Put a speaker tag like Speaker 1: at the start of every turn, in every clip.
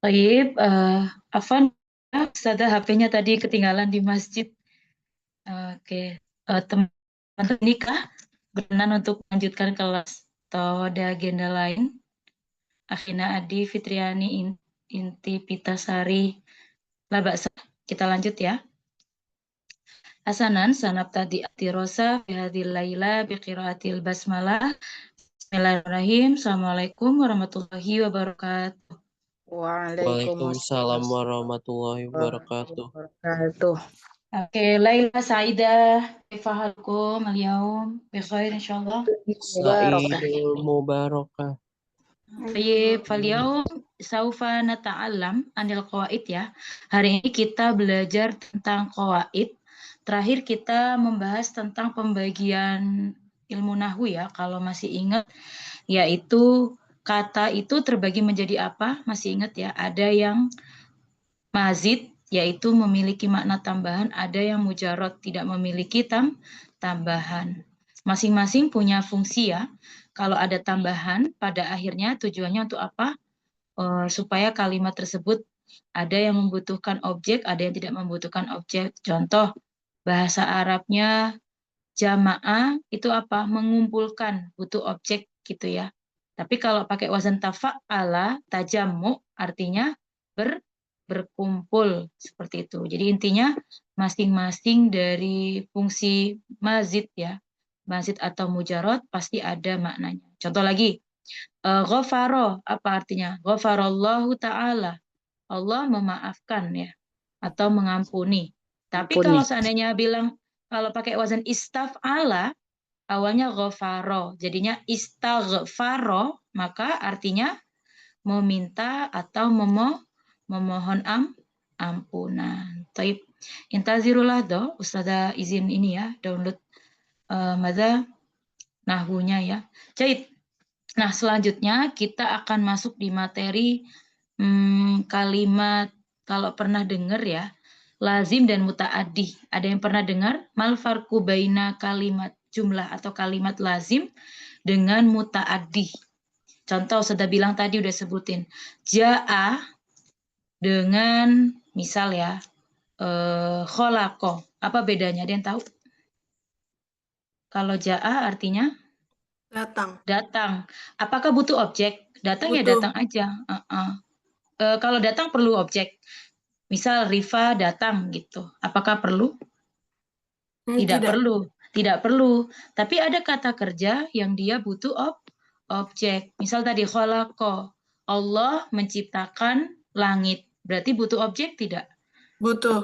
Speaker 1: Baik, Afan, Ustazah HP-nya tadi ketinggalan di masjid. Oke, teman-teman nikah berkenan untuk melanjutkan kelas atau ada agenda lain? Akhina Adi Fitriani Inti Pitasari Labaksa. Kita lanjut ya. Hasanan sanab tadi atirosa bihadil laila biqiraatil basmalah. Bismillahirrahmanirrahim. Assalamualaikum warahmatullahi wabarakatuh.
Speaker 2: Waalaikumsalam warahmatullahi wabarakatuh.
Speaker 1: Oke, Laila Saidah, Kaifahalukum al-yaum? Bikhair insyaallah.
Speaker 2: Saidul Mubarakah.
Speaker 1: Baik, falyaum saufa nata'allam anil qawaid ya. Hari ini kita belajar tentang qawaid. Terakhir kita membahas tentang pembagian ilmu nahwu ya, kalau masih ingat, yaitu kata itu terbagi menjadi apa? Masih ingat ya? Ada yang mazid, yaitu memiliki makna tambahan, ada yang mujarot, tidak memiliki tambahan. Masing-masing punya fungsi ya. Kalau ada tambahan, pada akhirnya tujuannya untuk apa? Supaya kalimat tersebut ada yang membutuhkan objek, ada yang tidak membutuhkan objek. Contoh, bahasa Arabnya jamaah itu apa? Mengumpulkan, butuh objek gitu ya. Tapi kalau pakai wazan tafa'ala, tajamu, artinya berkumpul seperti itu. Jadi intinya masing-masing dari fungsi mazid ya, mazid atau mujarot pasti ada maknanya. Contoh lagi, ghafaro, apa artinya? Ghafarallahu ta'ala. Allah memaafkan ya, atau mengampuni. Tapi kalau seandainya bilang, kalau pakai wazan istaf'ala, awalnya ghafaro, jadinya istaghfaro, maka artinya meminta atau memohon ampunan. Taib. Intazirulah do, Ustazah izin ini ya, download mada nahwunya ya. Jahit. Nah, selanjutnya kita akan masuk di materi kalimat, kalau pernah dengar ya, lazim dan muta'addi. Ada yang pernah dengar? Mal farqu baina kalimat jumlah atau kalimat lazim dengan muta'addi. Contoh, sudah bilang tadi, udah sebutin. Ja'a dengan, misal ya, kholako. Apa bedanya? Ada yang tahu? Kalau ja'a artinya? Datang. Apakah butuh objek? Datang ya datang aja. Kalau datang perlu objek. Misal Rifa datang gitu. Apakah perlu? Tidak perlu. Tidak perlu. Tapi ada kata kerja yang dia butuh objek. Misal tadi kholako. Allah menciptakan langit. Berarti butuh objek tidak? Butuh.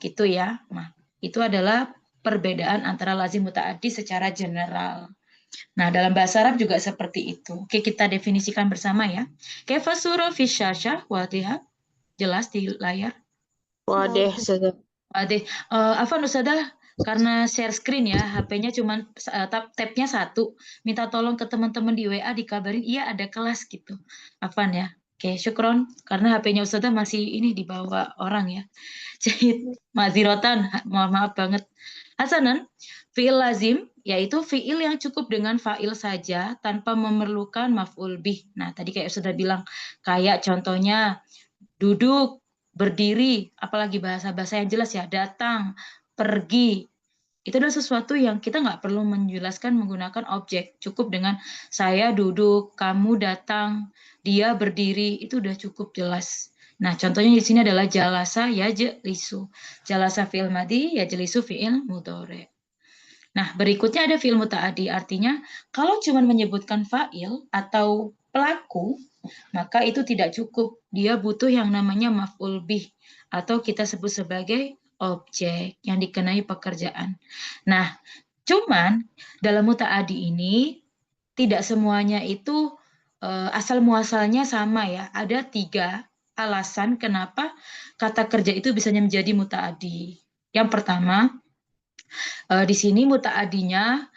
Speaker 1: Gitu ya. Nah, itu adalah perbedaan antara lazim muta'addi secara general. Nah, dalam bahasa Arab juga seperti itu. Oke, kita definisikan bersama ya. Kaifa surah fi syasyah wadihah? Jelas di layar? Wadih. Afan Ustazah, karena share screen ya, HP-nya cuma tab-nya satu. Minta tolong ke teman-teman di WA dikabarin, iya ada kelas gitu. Afan ya. Oke, syukron. Karena HP-nya Ustazah masih ini dibawa orang ya. Jadi, mazirotan, mohon maaf banget. Hasanan, fi'il lazim, yaitu fi'il yang cukup dengan fa'il saja tanpa memerlukan maf'ul bih. Nah, tadi kayak sudah bilang, kayak contohnya duduk, berdiri, apalagi bahasa-bahasa yang jelas ya, datang, pergi. Itu adalah sesuatu yang kita nggak perlu menjelaskan menggunakan objek. Cukup dengan saya duduk, kamu datang, dia berdiri, itu udah cukup jelas. Nah, contohnya di sini adalah jalasa yajlisu. Jalasa fi'il madi, yajlisu fi'il mudhari. Nah, berikutnya ada fi'il muta'addi. Artinya, kalau cuma menyebutkan fa'il atau pelaku, maka itu tidak cukup. Dia butuh yang namanya maf'ul bih, atau kita sebut sebagai objek yang dikenai pekerjaan. Nah, cuman dalam muta'addi ini tidak semuanya itu asal muasalnya sama ya. Ada 3 alasan kenapa kata kerja itu bisa menjadi muta'addi. Yang pertama, di sini muta'addinya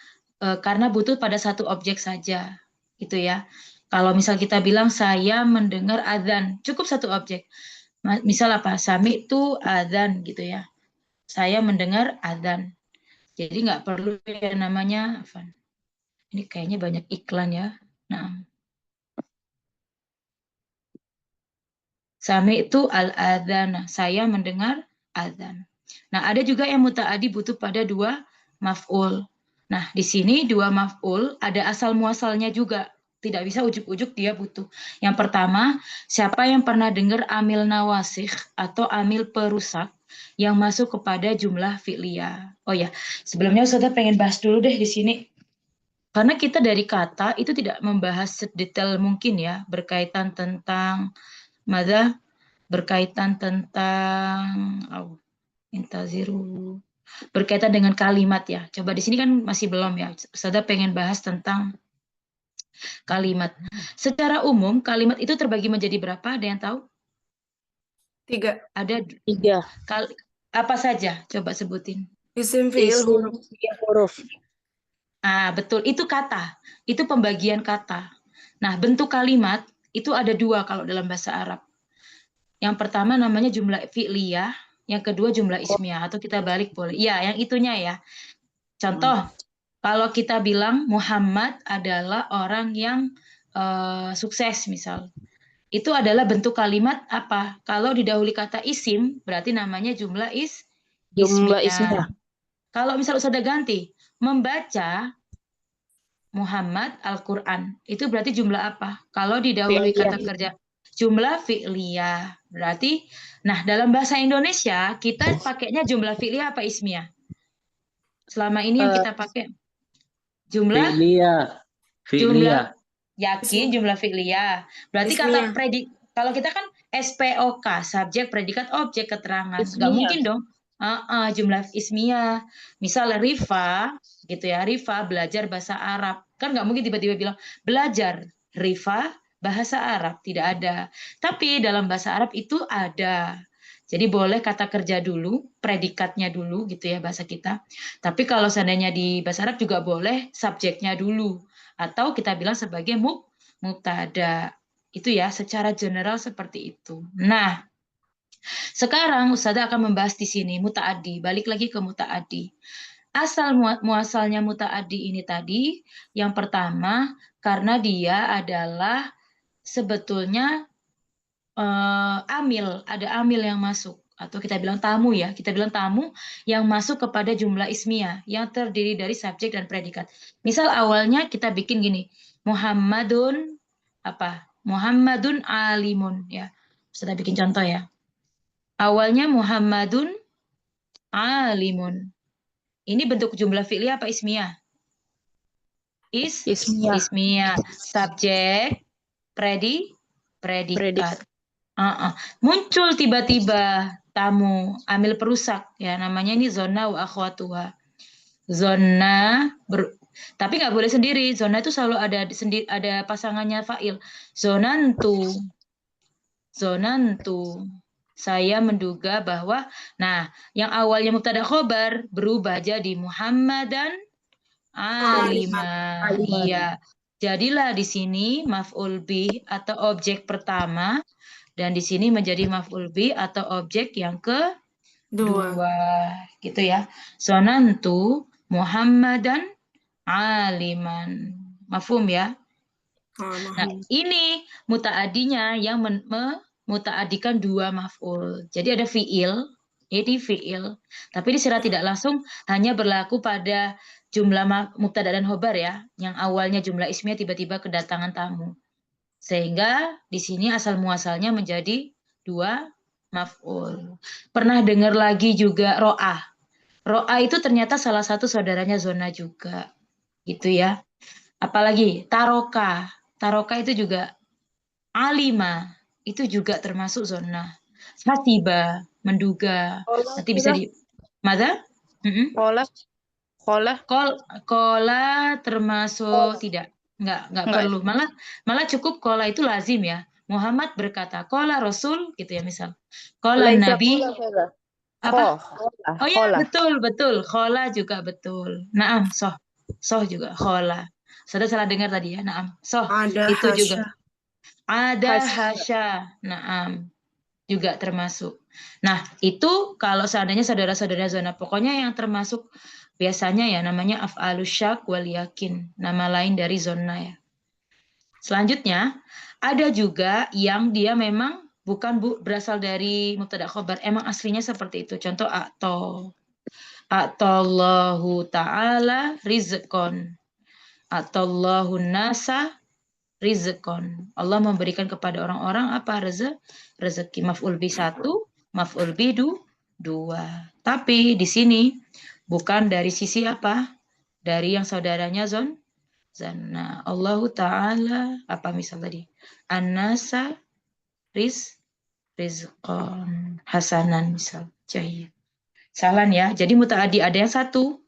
Speaker 1: karena butuh pada satu objek saja, gitu ya. Kalau misal kita bilang saya mendengar adzan, cukup satu objek. Misal apa? Sami itu adzan gitu ya. Saya mendengar adzan. Jadi nggak perlu yang namanya apa? Ini kayaknya banyak iklan ya. Nah, Sami'tu al-adzana, saya mendengar adzan. Nah, ada juga yang muta'addi butuh pada dua maf'ul. Nah, di sini dua maf'ul ada asal muasalnya juga. Tidak bisa ujuk-ujuk dia butuh. Yang pertama, siapa yang pernah dengar amil nawasikh atau amil perusak yang masuk kepada jumlah fi'liyah? Oh ya, sebelumnya Ustazah pengen bahas dulu deh di sini. Karena kita dari kata itu tidak membahas sedetail mungkin ya, berkaitan tentang mada, berkaitan tentang intaziru, berkaitan dengan kalimat ya. Coba di sini kan masih belum ya. Ustazah pengen bahas tentang kalimat. Secara umum kalimat itu terbagi menjadi berapa? Ada yang tahu?
Speaker 3: 3.
Speaker 1: Ada
Speaker 4: 3.
Speaker 1: Apa saja? Coba sebutin.
Speaker 3: Isim fi'il
Speaker 4: huruf.
Speaker 1: Betul. Itu kata. Itu pembagian kata. Nah, bentuk kalimat itu ada dua kalau dalam bahasa Arab. Yang pertama namanya jumlah fi'liyah, yang kedua jumlah ismiyah, atau kita balik boleh. Iya, yang itunya ya. Contoh, kalau kita bilang Muhammad adalah orang yang sukses misal. Itu adalah bentuk kalimat apa? Kalau didahului kata isim, berarti namanya jumlah ismiyah. Kalau misal sudah ganti, membaca Muhammad Al-Quran, itu berarti jumlah apa? Kalau didahului kata kerja, jumlah fi'liyah. Berarti, nah dalam bahasa Indonesia, kita pakainya jumlah fi'liyah apa ismiyah? Selama ini yang kita pakai jumlah
Speaker 2: fi'liyah.
Speaker 1: Yakin jumlah fi'liyah. Berarti
Speaker 3: ismiyah.
Speaker 1: kata kalau kita kan SPOK, subjek, predikat, objek, keterangan. Nggak mungkin dong. Jumlah ismiyah. Misal Rifa, gitu ya. Rifa belajar bahasa Arab. Kan nggak mungkin tiba-tiba bilang belajar Rifa bahasa Arab. Tidak ada. Tapi dalam bahasa Arab itu ada. Jadi boleh kata kerja dulu, predikatnya dulu gitu ya bahasa kita. Tapi kalau seandainya di bahasa Arab juga boleh subjeknya dulu. Atau kita bilang sebagai mubtada. Itu ya secara general seperti itu. Nah, sekarang Ustazah akan membahas di sini muta'addi. Balik lagi ke muta'addi. Asal muasalnya muta'addi ini tadi, yang pertama karena dia adalah sebetulnya ada amil yang masuk, atau kita bilang tamu ya, kita bilang tamu yang masuk kepada jumlah ismiyah yang terdiri dari subjek dan predikat. Misal awalnya kita bikin gini, Muhammadun alimun ya. Kita bikin contoh ya. Awalnya Muhammadun alimun. Ini bentuk jumlah fi'liyah apa ismiyah? Ismiyah. Subjek, predikat. Muncul tiba-tiba tamu amil perusak ya, namanya ini zona wa akhwatuha. Zona tapi nggak boleh sendiri. Zona itu selalu ada pasangannya fa'il. Zonantu. Saya menduga bahwa, nah yang awalnya mubtada khobar berubah jadi Muhammadan aliman. Iya. Jadilah di sini maf'ul bih atau objek pertama. Dan di sini menjadi maf'ul bih atau objek yang kedua, gitu ya. Sonantu Muhammadan aliman. Mafhum ya? Nah, ini muta'adinya yang muta'adikan dua maf'ul. Jadi ada fi'il, tapi ini secara tidak langsung hanya berlaku pada jumlah mubtada dan khobar ya, yang awalnya jumlah ismiyah tiba-tiba kedatangan tamu. Sehingga di sini asal muasalnya menjadi dua maf'ul. Pernah dengar lagi juga ro'ah. Ro'ah itu ternyata salah satu saudaranya zona juga. Gitu ya. Apalagi taroka. Taroka itu juga alima. Itu juga termasuk zona. Hasiba, menduga. Nanti bisa di... Mada? Kola termasuk tidak. Nggak perlu. Malah cukup kola itu lazim ya. Muhammad berkata, kola Rasul gitu ya misal. Kola Nabi. Apa? Oh ya, betul. Kola juga betul. Naam, soh juga kola. Sudah salah dengar tadi ya. Naam, soh. Itu juga. Ada hasya. Naam. Juga termasuk. Nah, itu kalau seandainya saudara-saudara zona, pokoknya yang termasuk biasanya ya namanya af'alus syak wal yakin, nama lain dari zona ya. Selanjutnya, ada juga yang dia memang Bukan Bu, berasal dari mubtada khobar. Emang aslinya seperti itu. Contoh Atallahu ta'ala rizqon. Atallahu nasa rizqon. Allah memberikan kepada orang-orang apa? Rezeki. Maf'ul bi 1, maf'ul bi 2. Tapi di sini bukan dari sisi apa? Dari yang saudaranya Zanna. Allahu ta'ala apa misal tadi? An-nasa rizqan hasanan misal. Jahit. Salah ya. Jadi mutaaddi ada yang satu.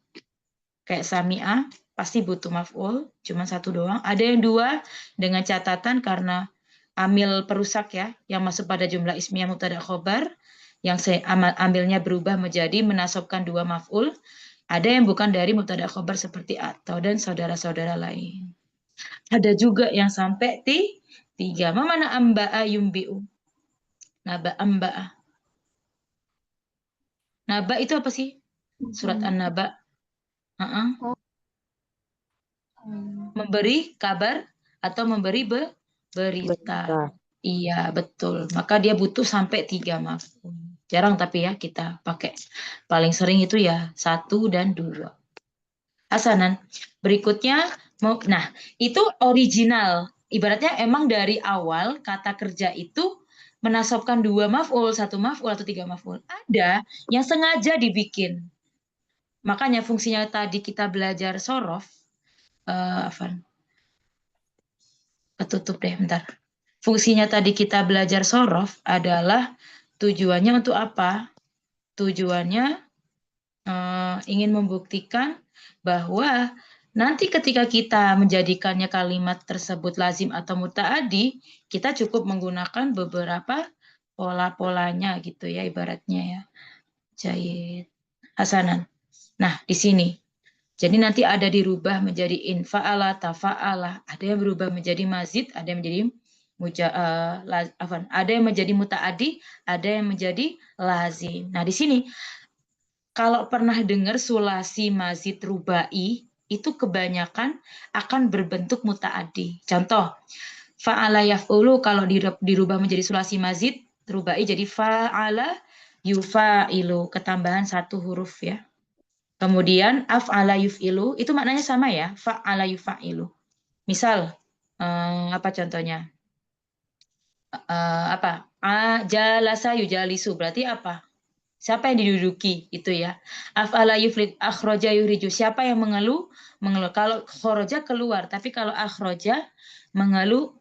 Speaker 1: Kayak sami'ah pasti butuh maf'ul, cuma satu doang. Ada yang dua dengan catatan karena amil perusak ya, yang masuk pada jumlah ismiyah mubtada khobar, yang saya ambilnya berubah menjadi menasobkan dua maf'ul. Ada yang bukan dari mubtada khobar seperti atau dan saudara-saudara lain. Ada juga yang sampai 3. Mana amba'a yumbi'u? Naba amba'a. Naba itu apa sih? Surat An-Naba. Memberi kabar atau memberi berita. Iya, betul. Maka dia butuh sampai 3 maf'ul. Jarang tapi ya kita pakai. Paling sering itu ya 1 dan 2. Hasanan. Berikutnya, nah itu original. Ibaratnya emang dari awal kata kerja itu menasobkan 2 maf'ul, 1 maf'ul atau 3 maf'ul. Ada yang sengaja dibikin. Makanya fungsinya tadi kita belajar sorof, Afan. Ketutup deh, bentar. Fungsinya tadi kita belajar sorof adalah tujuannya untuk apa? Tujuannya ingin membuktikan bahwa nanti ketika kita menjadikannya kalimat tersebut lazim atau muta'addi, kita cukup menggunakan beberapa pola-polanya gitu ya ibaratnya ya. Jahit. Hasanan. Nah, di sini. Jadi nanti ada dirubah menjadi infa'ala, tafa'ala, ada yang berubah menjadi mazid, ada yang menjadi ada yang menjadi muta'addi, ada yang menjadi lazim. Nah, di sini kalau pernah dengar sulasi mazid rubai, itu kebanyakan akan berbentuk muta'addi. Contoh, fa'ala yaf'ulu kalau dirubah menjadi sulasi mazid rubai jadi fa'ala yufa'ilu, ketambahan 1 huruf ya. Kemudian af'ala yuf'ilu itu maknanya sama ya, fa'ala yufa'ilu. Misal apa contohnya? Jalasa yujalisu berarti apa? Siapa yang diduduki itu ya. Af'ala yufrid akhroja yuhriju. Siapa yang mengeluh? Kalau khoroja keluar, tapi kalau akhroja mengeluh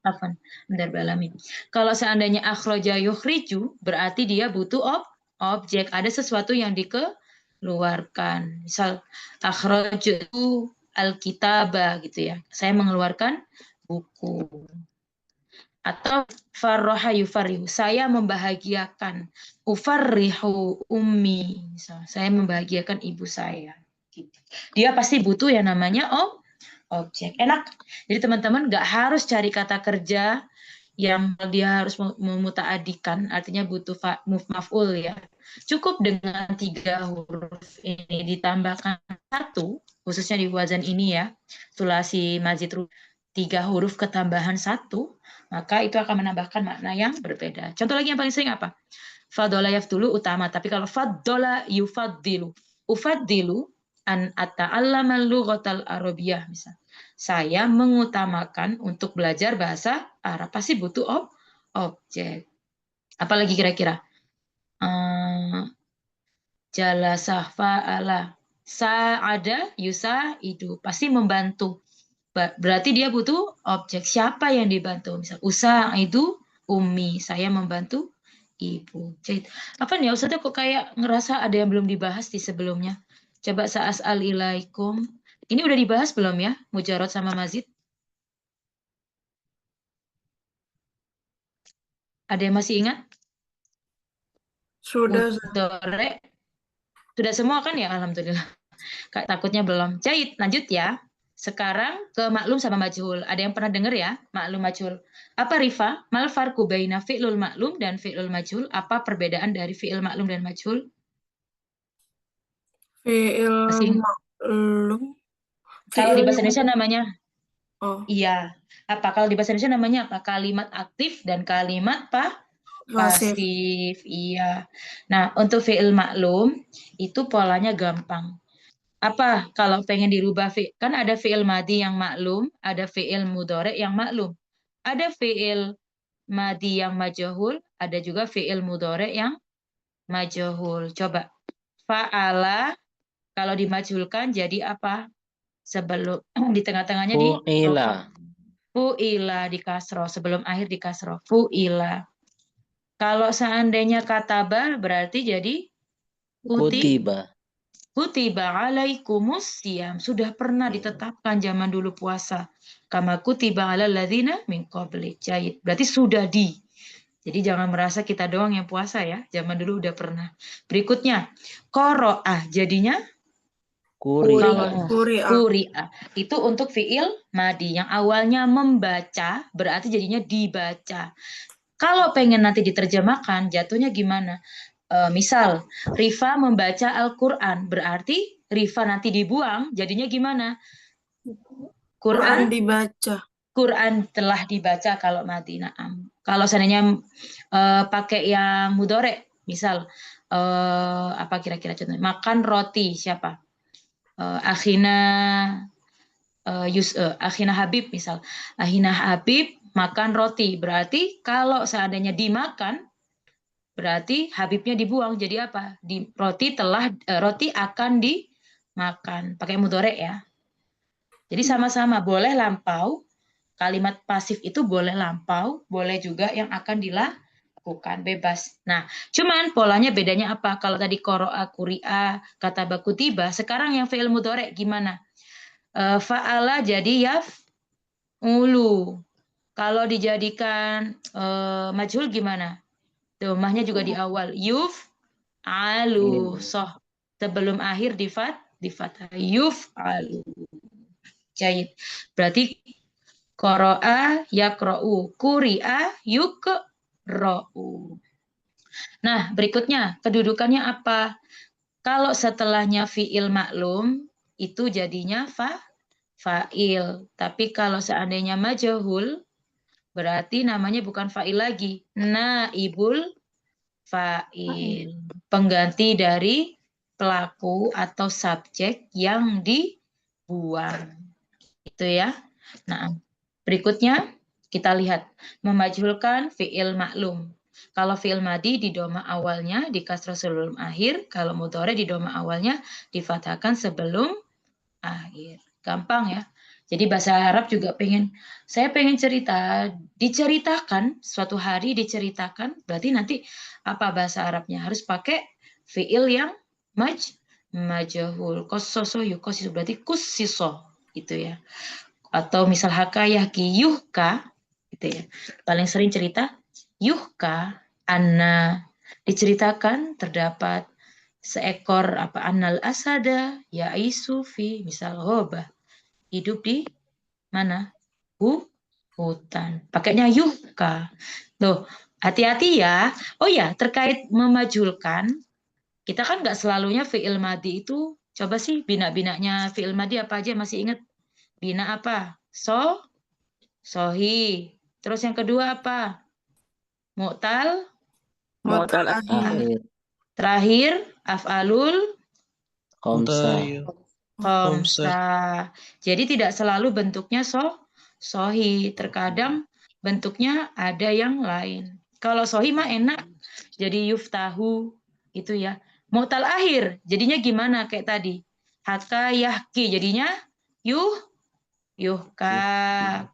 Speaker 1: afan. Bentar balami. Kalau seandainya akhroja yukhriju berarti dia butuh objek. Ada sesuatu yang dikeluarkan. Misal akhrojatu alkitabah gitu ya. Saya mengeluarkan buku. Atau farroha yufarihu, saya membahagiakan. Ufarrihu ummi, saya membahagiakan ibu saya. Dia pasti butuh yang namanya objek. Enak. Jadi teman-teman nggak harus cari kata kerja yang dia harus memuta'adikan, artinya butuh maf'ul ya. Cukup dengan 3 huruf ini ditambahkan 1, khususnya di wazan ini ya, sulasi mazid 3 huruf ketambahan 1, maka itu akan menambahkan makna yang berbeda. Contoh lagi yang paling sering apa? Fadola yafdulu utama, tapi kalau fadola yufaddilu. Ufaddilu an ata'allamal lughatal arabiyyah misal. Saya mengutamakan untuk belajar bahasa Arab. Pasti butuh objek. Apalagi kira-kira? Jalasah fa'ala. Sa'ada yusa'idu. Pasti membantu. Berarti dia butuh objek. Siapa yang dibantu? Misal, usa'idu ummi. Saya membantu ibu. Jadi, apa nih Ustazah kok kayak ngerasa ada yang belum dibahas di sebelumnya? Coba sa'as'al ilaikum. Ini udah dibahas belum ya? Mujarad sama mazid? Ada yang masih ingat?
Speaker 3: Sudah.
Speaker 1: Sore. Sudah semua kan ya? Alhamdulillah. Takutnya belum. Jahit, lanjut ya. Sekarang ke maklum sama majhul. Ada yang pernah dengar ya? Maklum majhul. Apa Rifa? Mal farqu baina fi'lul maklum dan fi'lul majhul? Apa perbedaan dari fi'il maklum dan majhul?
Speaker 3: Fi'il maklum.
Speaker 1: Kalau di bahasa Indonesia namanya
Speaker 3: Oh.
Speaker 1: iya. Apa kalau di bahasa Indonesia namanya apa? Kalimat aktif dan kalimat
Speaker 3: Pasif.
Speaker 1: Pasif, iya. Nah, untuk fi'il maklum itu polanya gampang. Apa kalau pengen dirubah kan ada fi'il madi yang maklum, ada fi'il mudhari yang maklum. Ada fi'il madi yang majhul, ada juga fi'il mudhari yang majhul. Coba. Fa'ala kalau dimajhulkan jadi apa? Sebelum di tengah-tengahnya di
Speaker 2: Fu'ila.
Speaker 1: rofa. Fu'ila di kasro, sebelum akhir di kasro. Fu'ila. Kalau seandainya kataba berarti jadi
Speaker 2: Kutiba.
Speaker 1: kutiba alaikumus siyam. Sudah pernah ditetapkan zaman dulu puasa. Kama kutiba alal ladzina min qabli. Jahit. Berarti sudah di. Jadi jangan merasa kita doang yang puasa ya. Zaman dulu udah pernah. Berikutnya, qoro'ah. Jadinya
Speaker 2: Kuri'a.
Speaker 3: Kuri'a.
Speaker 1: Kuri'a. Itu untuk fi'il madi. Yang awalnya membaca, berarti jadinya dibaca. Kalau pengen nanti diterjemahkan, jatuhnya gimana? Misal, Rifa membaca Al-Quran. Berarti Rifa nanti dibuang, jadinya gimana?
Speaker 3: Quran
Speaker 1: Quran
Speaker 3: dibaca.
Speaker 1: Quran telah dibaca kalau mati. Naam. Kalau seandainya pakai yang mudore, misal apa kira-kira contohnya? Makan roti siapa? Akhina Akhina Habib misal. Akhina Habib makan roti. Berarti kalau seandainya dimakan, berarti Habibnya dibuang. Jadi apa? Roti akan dimakan. Pakai mudore ya. Jadi sama-sama boleh lampau. Kalimat pasif itu boleh lampau, boleh juga yang akan dilakukan, bebas. Nah, cuman polanya bedanya apa? Kalau tadi qoro'a, kuri'a, kata bakutiba, sekarang yang fi'il mudhari gimana? Fa'ala jadi yaf'ulu. Kalau dijadikan majhul gimana? Domahnya juga di awal. Yuf'alu. Soh. Sebelum akhir di fathah. Yuf'alu. Jahit. Berarti qoro'a yaqra'u, kuri'a yuqra'u. Nah, berikutnya kedudukannya apa? Kalau setelahnya fi'il maklum itu jadinya fa'il. Tapi kalau seandainya majhul berarti namanya bukan fa'il lagi. Naibul fa'il. Pengganti dari pelaku atau subjek yang dibuang. Itu ya. Nah, berikutnya kita lihat memajhulkan fi'il maklum. Kalau fi'il madi di doma awalnya di kasrah sebelum akhir, kalau mudhari di doma awalnya difathahkan sebelum akhir. Gampang ya. Jadi bahasa Arab juga saya pengen cerita, diceritakan, suatu hari diceritakan, berarti nanti apa bahasa Arabnya? Harus pakai fi'il yang majhul. Qassaso yuqassisu, berarti kussiso. Itu ya. Atau misal hakayah ki yuhka gitu ya. Paling sering cerita yuhka anna, diceritakan terdapat seekor annal asada yaisu fi misal ghoba, hidup di mana? Hutan. Pakainya yuhka. Loh, hati-hati ya. Oh ya, terkait memajulkan, kita kan nggak selalunya fi'il madi itu, coba sih bina-binanya fi'il madi apa aja masih ingat? Bina apa? Sohi. Terus yang kedua apa? Mu'tal.
Speaker 3: Mu'tal akhir.
Speaker 1: Terakhir, af'alul
Speaker 2: Khamsa.
Speaker 1: khamsa. Jadi tidak selalu bentuknya sohi. Terkadang bentuknya ada yang lain. Kalau sohi mah enak. Jadi yuftahu. Itu ya. Mu'tal akhir. Jadinya gimana kayak tadi? Haka yahki. Jadinya yuhka.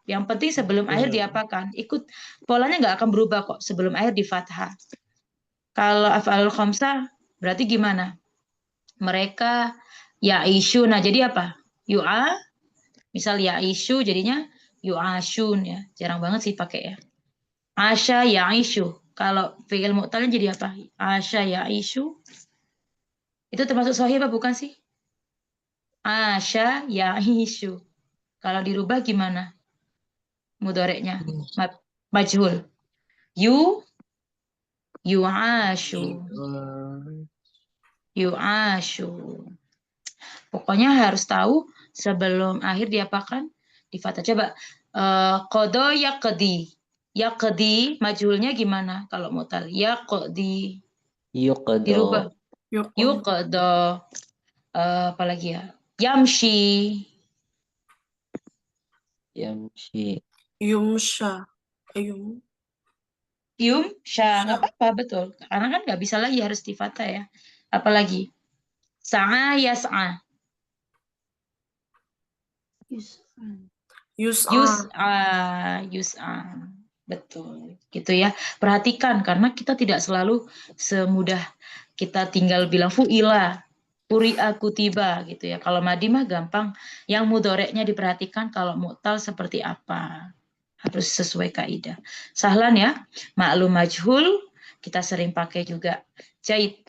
Speaker 1: Yang penting sebelum akhir diapakan? Ikut polanya nggak akan berubah kok sebelum akhir di fathah. Kalau af'alul khamsah berarti gimana? Mereka ya'ishu. Nah, jadi apa? Misal ya'ishu jadinya yu'ashun ya. Jarang banget sih pakai ya. Asya ya'ishu. Kalau fi'il mu'talnya jadi apa? Asya ya'ishu. Itu termasuk sahih apa bukan sih? Asya ya'ishu. Kalau dirubah gimana? Mudhoreknya majhul. Yu'ashu. Pokoknya harus tahu sebelum akhir diapakan? Di fathah. Coba qada yaqdi. Yaqdi, majhulnya gimana kalau mu'tal? Yaqdi,
Speaker 2: Yuqdo.
Speaker 1: dirubah.
Speaker 3: Yuqad.
Speaker 1: Yuqda, apalagi ya? Yamshi,
Speaker 2: Yamshi.
Speaker 3: Yumsha.
Speaker 1: yumsha, nggak apa-apa, betul. Karena kan nggak bisa lagi, harus di fathah ya. Apalagi? Sa'a yas'a.
Speaker 3: Yus'a.
Speaker 1: Yus'a. Betul. Gitu ya. Perhatikan, karena kita tidak selalu semudah kita tinggal bilang fu'ila, Quri'a kutiba gitu ya. Kalau madi mah gampang. Yang mudoreknya diperhatikan, kalau mu'tal seperti apa. Harus sesuai kaidah. Sahlan ya. Maklum majhul, kita sering pakai juga. Jait.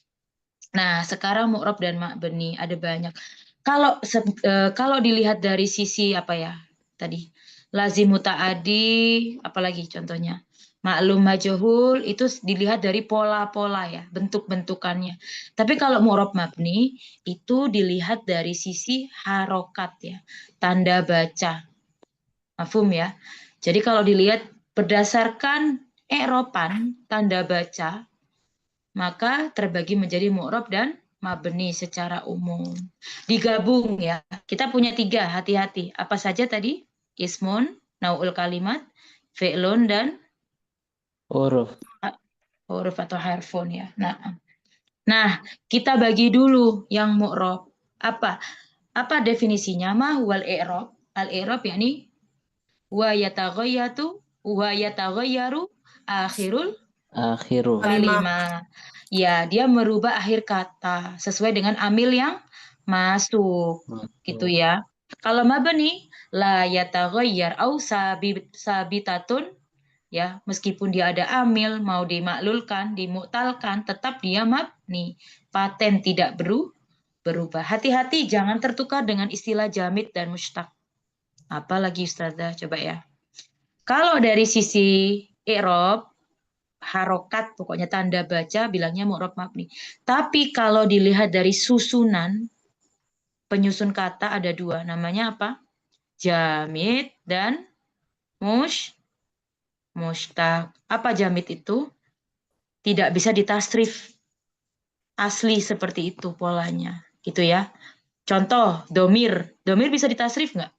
Speaker 1: Nah, sekarang mu'rab dan ma'beni ada banyak. Kalau dilihat dari sisi apa ya tadi, lazim muta'adi, apalagi contohnya maklum majhul, itu dilihat dari pola-pola ya, bentuk-bentukannya. Tapi kalau mu'rab mabni itu dilihat dari sisi harokat ya, tanda baca, mafhum ya. Jadi kalau dilihat berdasarkan i'roban tanda baca, maka terbagi menjadi mu'rab dan mabni secara umum. Digabung ya. Kita punya 3, hati-hati. Apa saja tadi? Ismun, nau'ul kalimat, fi'lun, dan
Speaker 2: Huruf.
Speaker 1: huruf atau harfun ya. Nah, kita bagi dulu yang mu'rab. Apa definisinya? Ma huwal i'rab? Al-i'rab yakni wa yataghayyaru akhirul
Speaker 2: Akhiru.
Speaker 1: Kalimah. Ya, dia merubah akhir kata sesuai dengan amil yang masuk. Gitu ya. Kalau mabni la yataghayyar au sabitatun, ya, meskipun dia ada amil, mau dimaklulkan, dimuktalkan, tetap dia mabni. Paten tidak berubah. Hati-hati jangan tertukar dengan istilah jamid dan mustaq. Apalagi Ustazah, coba ya. Kalau dari sisi i'rab, harokat, pokoknya tanda baca, bilangnya mu'rab mabni. Tapi kalau dilihat dari susunan, penyusun kata ada 2. Namanya apa? Jamid dan mustaq. Apa jamid itu? Tidak bisa ditasrif. Asli seperti itu polanya. Gitu ya. Contoh, domir. Domir bisa ditasrif nggak?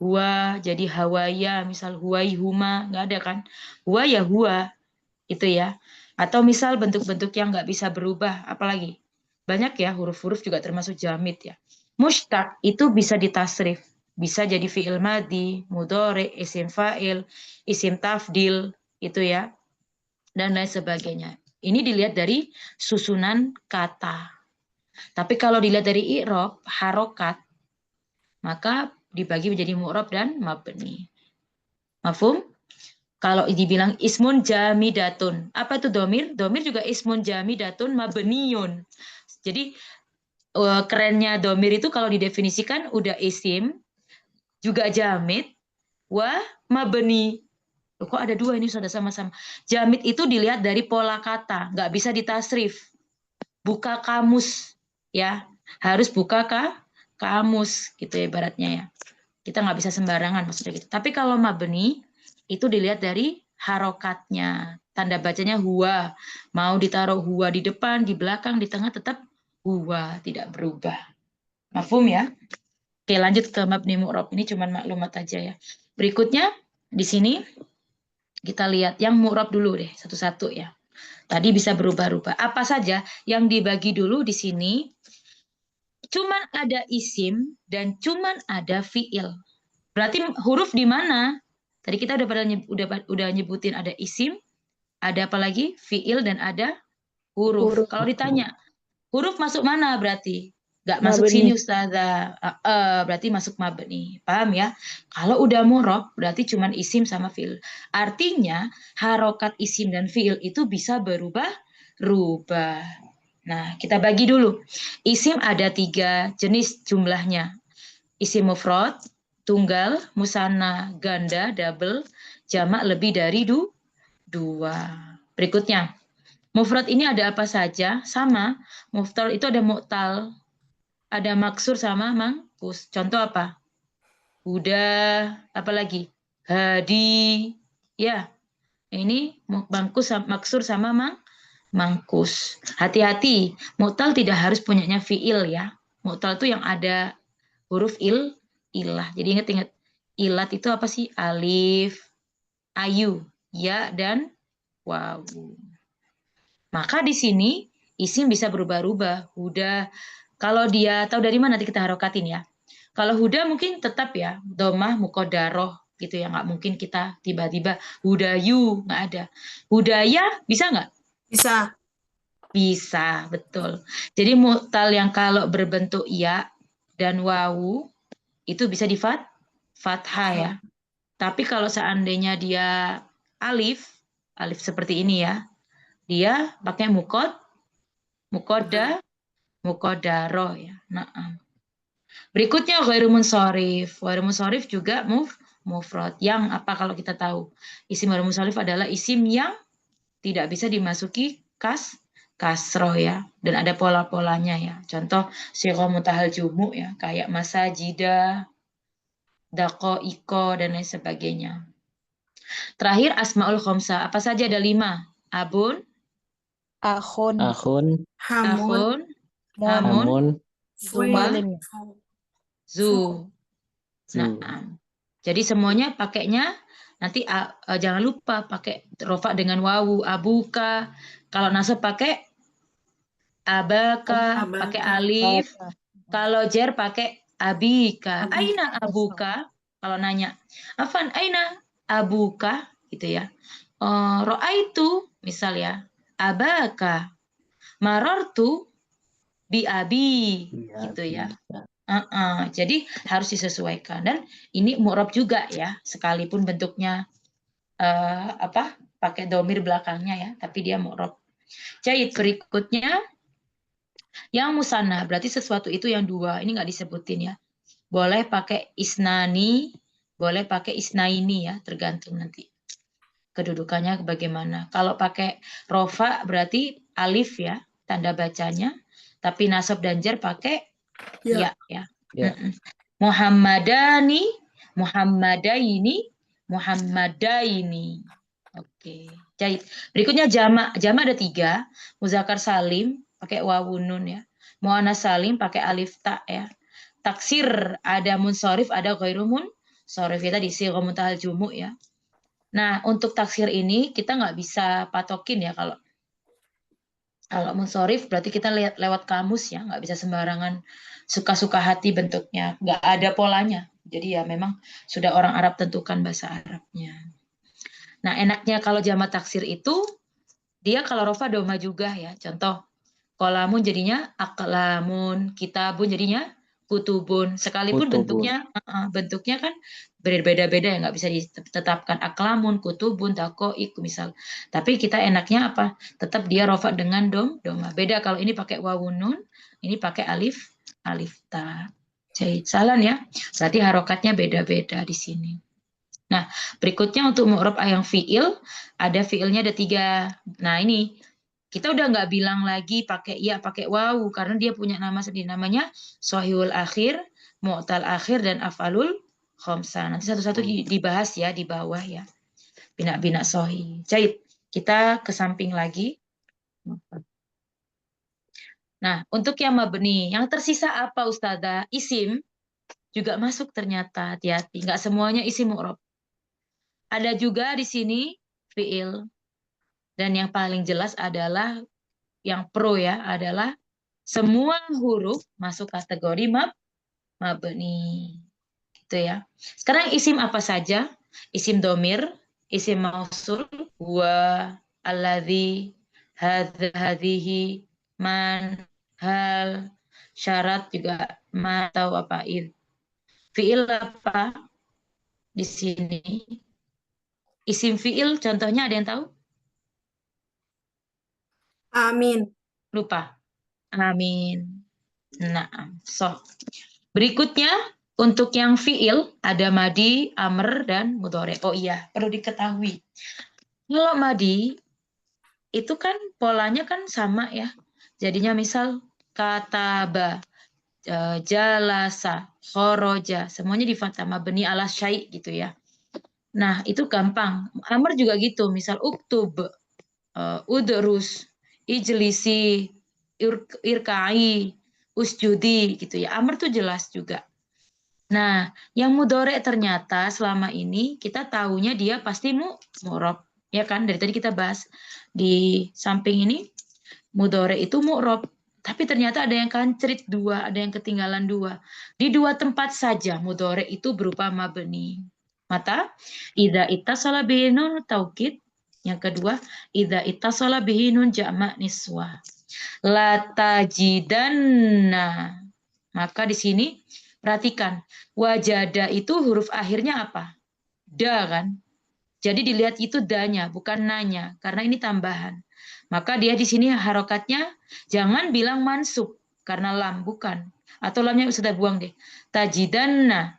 Speaker 1: Huwa jadi hawaya, misal huwai huma, nggak ada kan? Huwa ya huwa, itu ya. Atau misal bentuk-bentuk yang nggak bisa berubah, apalagi banyak ya, huruf-huruf juga termasuk jamid ya. Mustaq itu bisa ditasrif, bisa jadi fi'il madi, mudhari, isim fa'il, isim tafdil, itu ya, dan lain sebagainya. Ini dilihat dari susunan kata. Tapi kalau dilihat dari i'rab, harokat, maka dibagi menjadi mu'rab dan mabni. Mafhum? Kalau dibilang ismun jamidatun, apa itu domir? Domir juga ismun jamidatun mabniyun. Jadi kerennya domir itu kalau didefinisikan udah isim, juga jamid, wa mabni. Loh, kok ada 2 ini sudah sama-sama. Jamid itu dilihat dari pola kata, nggak bisa ditasrif. Buka kamus, ya. Harus buka kamus, gitu ya ibaratnya ya. Kita nggak bisa sembarangan maksudnya gitu. Tapi kalau mabni, itu dilihat dari harokatnya. Tanda bacanya huwa. Mau ditaruh huwa di depan, di belakang, di tengah, tetap huwa. Tidak berubah. Mafhum ya? Oke, lanjut ke mabni mu'rab. Ini cuma maklumat aja ya. Berikutnya, di sini kita lihat yang mu'rab dulu deh, satu-satu ya. Tadi bisa berubah-ubah. Apa saja yang dibagi dulu di sini? Cuman ada isim dan cuman ada fiil. Berarti huruf di mana? Tadi kita udah nyebutin ada isim, ada apa lagi? Fiil dan ada huruf. Kalau ditanya, huruf masuk mana berarti? Nggak masuk
Speaker 4: Mabni.
Speaker 1: sini Ustazah. Berarti masuk mabni. Paham ya? Kalau udah mu'rab berarti cuman isim sama fiil. Artinya harokat isim dan fiil itu bisa berubah-rubah. Nah, kita bagi dulu. Isim ada 3 jenis jumlahnya. Isim mufrad, tunggal, musanna, ganda, double, jamak lebih dari 2. Berikutnya, mufrad ini ada apa saja? Sama. Muftal itu ada mu'tal, ada maksur sama mangkus. Contoh apa? Huda, apalagi? Hadi, Ya, ini mangkus maksur sama mangkus. Hati-hati, mu'tal tidak harus punyanya fiil ya. Mu'tal itu yang ada huruf ilah. Jadi ingat-ingat, ilat itu apa sih? Alif, ayu, ya, dan wawu. Maka di sini isim bisa berubah-ubah. Huda, kalau dia tahu dari mana nanti kita harokatin ya. Kalau huda mungkin tetap ya, domah mukodaroh gitu ya. Nggak mungkin kita tiba-tiba hudayu, nggak ada. Hudaya bisa nggak?
Speaker 3: Bisa.
Speaker 1: Bisa, betul. Jadi mu'tal yang kalau berbentuk ya dan wawu itu bisa di fathah ya. Tapi kalau seandainya dia alif seperti ini ya, dia pakai mukodaroh ya. Nah, berikutnya ghairu munsharif. Ghairu munsharif juga mufrad. Yang apa kalau kita tahu? Isim ghairu munsharif adalah isim yang tidak bisa dimasuki kasroh ya, dan ada pola-polanya ya. Contoh sighah mutahal jumu ya, kayak masajida, daqaiko, dan lain sebagainya. Terakhir asmaul khamsah, apa saja ada 5? Abun,
Speaker 4: Akhun,
Speaker 2: Akhun,
Speaker 3: Hamun.
Speaker 1: akhun, hamun,
Speaker 2: Hamun,
Speaker 4: Zumalin.
Speaker 1: zu.
Speaker 2: Zu.
Speaker 1: Nah, jadi semuanya pakainya nanti jangan lupa pakai rofa dengan wawu, abuka. Kalau nasab pakai abaka,
Speaker 3: Abaka.
Speaker 1: pakai alif. Kalau jer pakai abika.
Speaker 3: Abika.
Speaker 1: Aina abuka? Kalau nanya, Afan, aina abuka? Gitu ya. Ro'aitu, misal ya, abaka. Marortu bi abi.
Speaker 2: Iya,
Speaker 1: Gitu ya.
Speaker 2: bisa.
Speaker 1: Jadi harus disesuaikan. Dan ini mu'rab juga ya, sekalipun bentuknya pakai domir belakangnya ya, tapi dia mu'rab. Jahit, berikutnya yang musanna, berarti sesuatu itu yang dua. Ini nggak disebutin ya. Boleh pakai isnani, boleh pakai isnaini ya, tergantung nanti kedudukannya bagaimana. Kalau pakai rofa berarti alif ya, tanda bacanya. Tapi nasab dan jar pakai ya.
Speaker 2: Ya.
Speaker 1: Muhammadani, Muhammadaini, Muhammadaini. Oke, jahit. Berikutnya jamak. Jamak ada 3. Muzakkar salim pakai wawun nun ya. Muannas salim pakai alif ta ya. Taksir ada munsharif, ada ghairu munsharif ya, tadi sighah muntahal jumu ya. Nah, untuk taksir ini kita nggak bisa patokin ya, kalau munsharif berarti kita lihat lewat kamus ya, nggak bisa sembarangan suka-suka hati bentuknya, nggak ada polanya. Jadi ya memang sudah orang Arab tentukan bahasa Arabnya. Nah, enaknya kalau jamak taksir itu dia kalau rofa doma juga ya. Contoh, kolamun jadinya aklamun, kitabun jadinya kutubun. Sekalipun
Speaker 2: Kutubun.
Speaker 1: bentuknya kan berbeda-beda ya, nggak bisa ditetapkan aklamun, kutubun, takoik misal. Tapi kita enaknya apa? Tetap dia rofa dengan doma. Beda kalau ini pakai wawun nun, ini pakai alif ta. Jadi salah ya. Berarti harokatnya beda-beda di sini. Nah, berikutnya untuk mu'rab yang fi'il, ada fi'ilnya ada 3. Nah, ini kita udah nggak bilang lagi pakai ya, pakai wawu, karena dia punya nama sendiri, namanya sohihul akhir, mu'tal akhir, dan af'alul khamsah. Nanti satu-satu dibahas ya di bawah ya. Bina-bina sohih. Jahit, kita ke samping lagi. Nah, untuk yang mabni, yang tersisa apa Ustazah? Isim juga masuk ternyata, hati-hati. Nggak semuanya isim mu'rab. Ada juga di sini fi'il. Dan yang paling jelas adalah yang pro ya, adalah semua huruf masuk kategori mabni. Gitu ya. Sekarang isim apa saja? Isim domir, isim mausul, wa, alladzi, hadza, hadhihi, man, hal, syarat juga ma, atau apa, id. Fi'il apa di sini? Isim fi'il contohnya ada yang tahu?
Speaker 3: Amin.
Speaker 1: Lupa. Amin. Nah, berikutnya untuk yang fi'il ada madi, amr, dan mudhari. Oh iya, perlu diketahui. Kalau madi itu kan polanya kan sama ya. Jadinya misal kataba, jalasa, khoroja, semuanya di fathah mabni ala syai' gitu ya. Nah, itu gampang. Amr juga gitu. Misal uktub, udrus, ijlisi, irkai, usjudi gitu ya. Amr tuh jelas juga. Nah, yang mudhari ternyata selama ini kita taunya dia pasti mu'rob. Ya kan? Dari tadi kita bahas di samping ini mudhari itu mu'rob. Tapi ternyata ada yang kancrit dua, ada yang ketinggalan dua. Di dua tempat saja mudhari itu berupa mabni. Mata, idza ittasala bihi nun taukid. Yang kedua, idza ittasala bihi nun jama' niswa. La tajidanna. Maka di sini perhatikan, wajada itu huruf akhirnya apa? Da kan? Jadi dilihat itu danya, bukan nanya, karena ini tambahan. Maka dia di sini harokatnya jangan bilang mansub karena lam, bukan. Atau lamnya sudah buang deh. Tajidanna,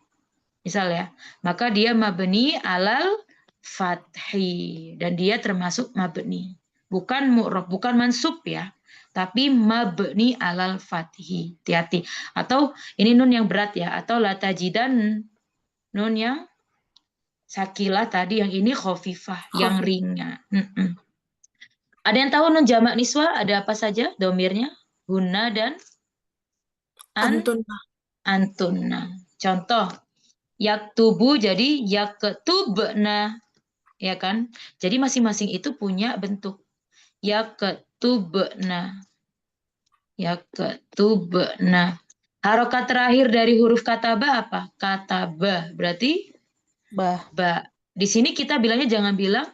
Speaker 1: misal ya. Maka dia mabni alal fathi dan dia termasuk mabni. Bukan mu'rob, bukan mansub ya. Tapi mabni alal fathi. Hati-hati. Atau ini nun yang berat ya. Atau la tajidan, nun yang sakilah tadi, yang ini khofifah, yang
Speaker 3: Khafif.
Speaker 1: ringan. Ada yang tahu nun jamak niswa ada apa saja domirnya? Hunna dan
Speaker 3: Antuna.
Speaker 1: antunna. Contoh, yaktubu jadi yaktubna, ya kan? Jadi masing-masing itu punya bentuk. Yaktubna, yaktubna. Harokat terakhir dari huruf kataba apa? Kataba, berarti
Speaker 4: Bah.
Speaker 1: ba. Di sini kita bilangnya jangan bilang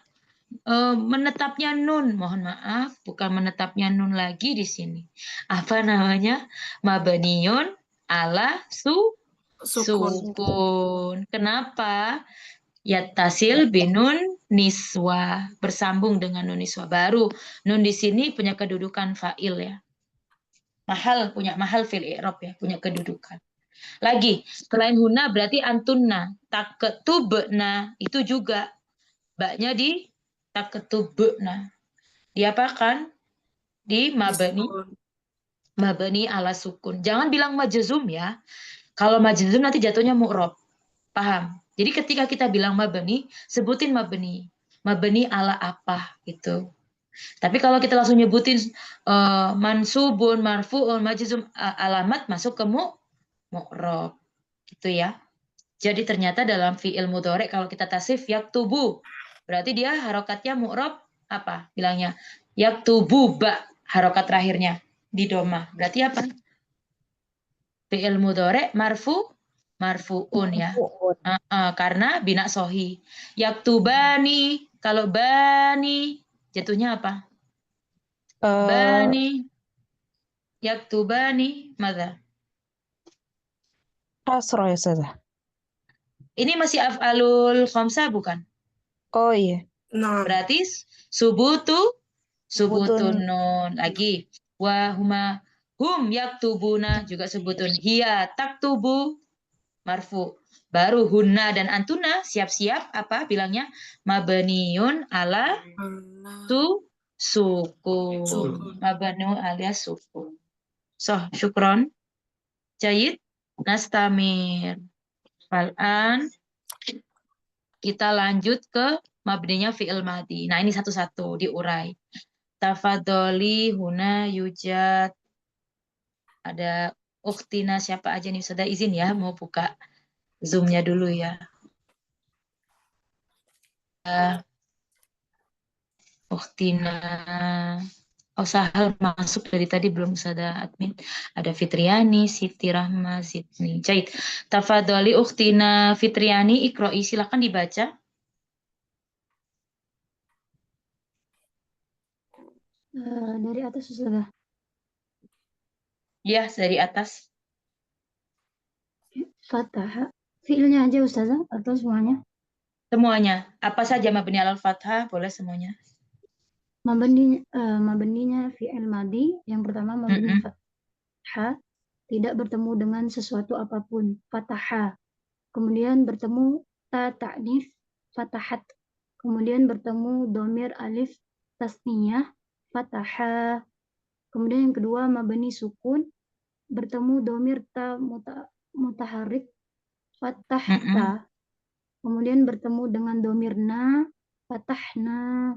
Speaker 1: menetapnya nun, mohon maaf, bukan menetapnya nun lagi di sini. Apa namanya? Mabniun ala
Speaker 3: Sukun.
Speaker 1: sukun. Kenapa? Yattasil binun niswa, bersambung dengan nun niswa. Baru nun di sini punya kedudukan fa'il ya. Punya mahal fil i'rab ya, punya kedudukan. Lagi, selain huna berarti antunna, taktubna itu juga baknya di taktubna. Diapakan? Di
Speaker 3: Disukun.
Speaker 1: mabni ala sukun. Jangan bilang majzum ya. Kalau majzum nanti jatuhnya mu'rob. Paham? Jadi ketika kita bilang mabni, sebutin mabni. Mabni ala apa gitu. Tapi kalau kita langsung nyebutin mansubun, marfu'un, majzum, alamat masuk ke mu'rob. Gitu ya. Jadi ternyata dalam fi'il mudhari kalau kita tasif yaktubu, berarti dia harokatnya mu'rob apa? Bilangnya yaktubu ba, harokat terakhirnya di doma. Berarti apa? Fi'il mudhari marfu'un ya. Karena bina sohi. Yaktubani, kalau bani jatuhnya apa? Bani, yaktubani, madza?
Speaker 4: Kasroh ya Ustazah.
Speaker 1: Ini masih af'alul khamsah bukan?
Speaker 4: Oh iya.
Speaker 3: Nah,
Speaker 1: Berarti subutun
Speaker 4: Subutun.
Speaker 1: nun lagi. Wa huma hum yaktubuna juga sebutun. Hiya taktubu marfu. Baru hunna dan antuna siap-siap apa bilangnya? Mabniun ala sukun.
Speaker 3: Sukun.
Speaker 1: Mabniun alias sukun. So, syukron. Jayid. Nastamir. Fal'an kita lanjut ke mabninya fi'il madi. Nah, ini satu-satu diurai. Tafadoli, huna, yujad. Ada ukhtina siapa aja nih? Sudah izin ya, mau buka Zoom-nya dulu ya. Ukhtina. Oh, Sahal masuk dari tadi belum ada admin. Ada Fitriani, Siti Rahma, Sidni. Jahit. Tafadoli ukhtina Fitriani, Ikroi, silakan dibaca.
Speaker 5: Dari atas sudah.
Speaker 1: Ya, dari atas.
Speaker 5: Fathah. Fiilnya aja Ustazah atau semuanya?
Speaker 1: Semuanya. Apa saja mabni alal fathah, boleh semuanya.
Speaker 5: Mabninya fi'il madi. Yang pertama mabni fathah. Tidak bertemu dengan sesuatu apapun. Fathah. Kemudian bertemu ta ta'nif fatahat. Kemudian bertemu domir alif tasniyah fathah. Kemudian yang kedua mabni sukun. Bertemu domir ta mutaharik fathah ta. Kemudian bertemu dengan domirna, fatahna.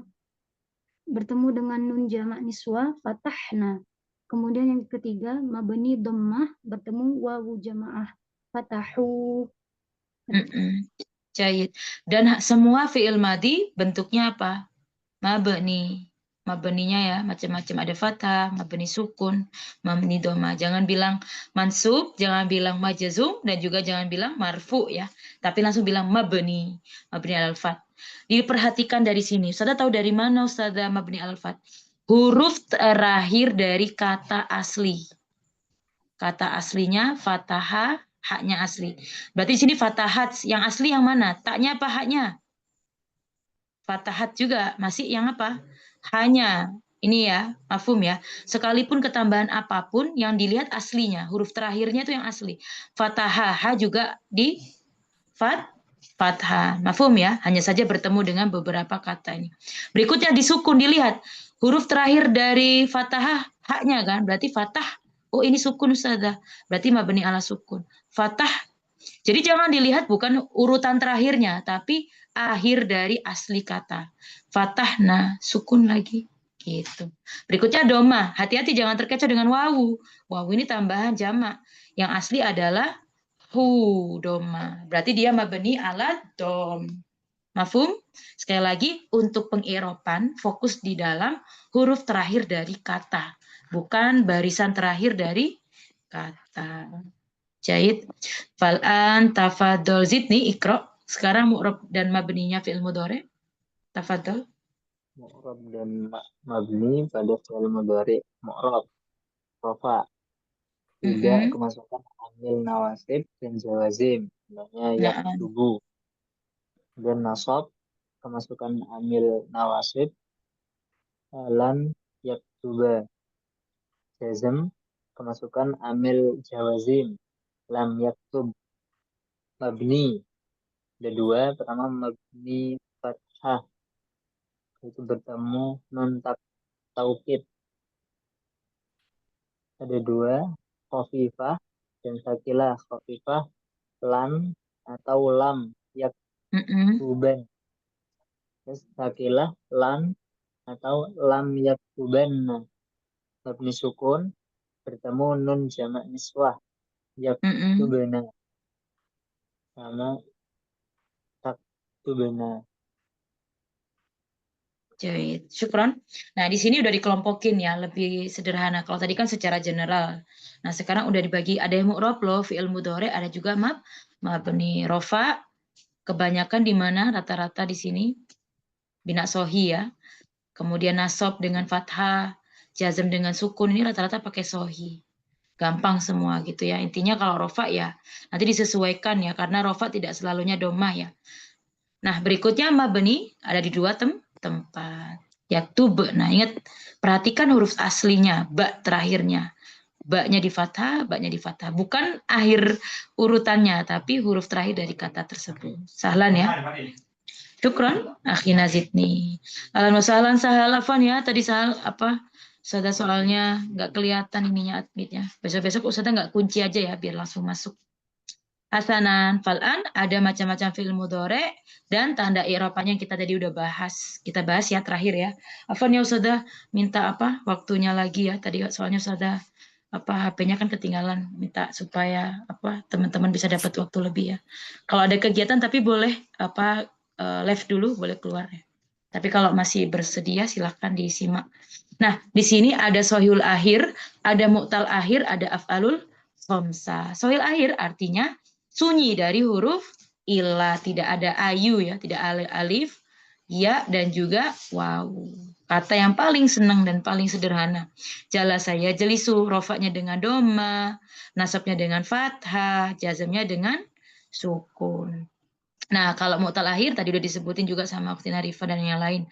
Speaker 5: Bertemu dengan nun jamak niswa, fatahna. Kemudian yang ketiga, mabni dhammah, bertemu wawu jamaah, fatahu.
Speaker 1: Jayid. Dan semua fi'il madi bentuknya apa? Mabni. Mabninya ya macam-macam, ada fathah, mabni sukun, mabni dhamma. Jangan bilang mansub, jangan bilang majzum, dan juga jangan bilang marfu ya. Tapi langsung bilang mabni alal fath. Diperhatikan dari sini. Ustazah tahu dari mana Ustazah mabni alal fath? Huruf terakhir dari kata asli. Kata aslinya fathah, haknya asli. Berarti di sini fatahat, yang asli yang mana? Taknya apa haknya? Fatahat juga, masih yang apa? Hanya. Ini ya, mafhum ya. Sekalipun ketambahan apapun yang dilihat aslinya, huruf terakhirnya itu yang asli. Fathah, ha juga di fathah. Mafhum ya, hanya saja bertemu dengan beberapa kata ini. Berikutnya di sukun, dilihat huruf terakhir dari fathah, haknya kan, berarti fathah. Oh ini sukun Ustazah, berarti mabni ala sukun. Fathah. Jadi jangan dilihat bukan urutan terakhirnya, tapi akhir dari asli kata. Fatahna, sukun lagi. Gitu. Berikutnya doma. Hati-hati jangan terkecoh dengan wawu. Wawu ini tambahan jamak. Yang asli adalah hu, doma. Berarti dia mabni ala dom. Mafhum? Sekali lagi, untuk pengiropan, fokus di dalam huruf terakhir dari kata. Bukan barisan terakhir dari kata. Jahid. Fal'an tafadol zidni ikro. Sekarang mu'rab dan mabninya fi'il mudhari. Tafadol.
Speaker 2: Mu'rab dan mabni pada fi'il mudhari. Mu'rab. Rafa. Tidak kemasukan amil nawasib dan jawazim. Namanya yaktubu. Dan nasab kemasukan amil nawasib lam yaktuba. Jazm kemasukan amil jawazim lam yaktub. Mabni ada dua, pertama mabni fathah itu bertemu non taukid, ada dua, khafifah dan sakilah. Khafifah lan atau lam yaktuban, terus sakilah lan atau lam yaktuban. Mabni sukun bertemu nun jamak niswah yaktubana sama taktubana.
Speaker 1: Jahit. Syukron. Nah, di sini udah dikelompokin ya, lebih sederhana. Kalau tadi kan secara general. Nah, sekarang udah dibagi, ada yang mu'rab loh, fi'il mudhari, ada juga mabni rofa. Kebanyakan di mana rata-rata di sini bina sohi ya. Kemudian nasab dengan fathah, jazm dengan sukun, ini rata-rata pakai sohi. Gampang semua gitu ya. Intinya kalau rofa ya nanti disesuaikan ya, karena rofa tidak selalunya domah ya. Nah, berikutnya mabni ada di dua tempat. Yaktub. Nah, ingat, perhatikan huruf aslinya, ba terakhirnya. Ba-nya di fathah, ba-nya di fathah. Bukan akhir urutannya, tapi huruf terakhir dari kata tersebut. Sahlan ya. Syukron, akhina zidni. Ahlan wa sahlan sahal afan ya. Tadi sahal apa? Ustazah soalnya nggak kelihatan ininya admitnya. Besok-besok Ustazah nggak kunci aja ya, biar langsung masuk. Hasanan, fal'an, ada macam-macam fi'il mudhari dan tanda i'rabnya yang kita tadi udah bahas. Kita bahas ya terakhir ya. Afwan ya Ustazah, minta apa? Waktunya lagi ya. Tadi soalnya Ustazah HP-nya kan ketinggalan. Minta supaya teman-teman bisa dapat waktu lebih ya. Kalau ada kegiatan tapi boleh live dulu, boleh keluar ya. Tapi kalau masih bersedia silahkan disimak. Nah, di sini ada sohil akhir, ada mu'tal akhir, ada af'alul khamsah. Sohil akhir artinya sunyi dari huruf illa, tidak ada ayu ya, tidak alif, ya dan juga waw. Kata yang paling senang dan paling sederhana. Jala saya jelisu, rofaknya dengan doma, nasabnya dengan fathah, jazmnya dengan sukun. Nah, kalau mu'tal akhir tadi udah disebutin juga sama Ukhtina Rifa dan yang lain.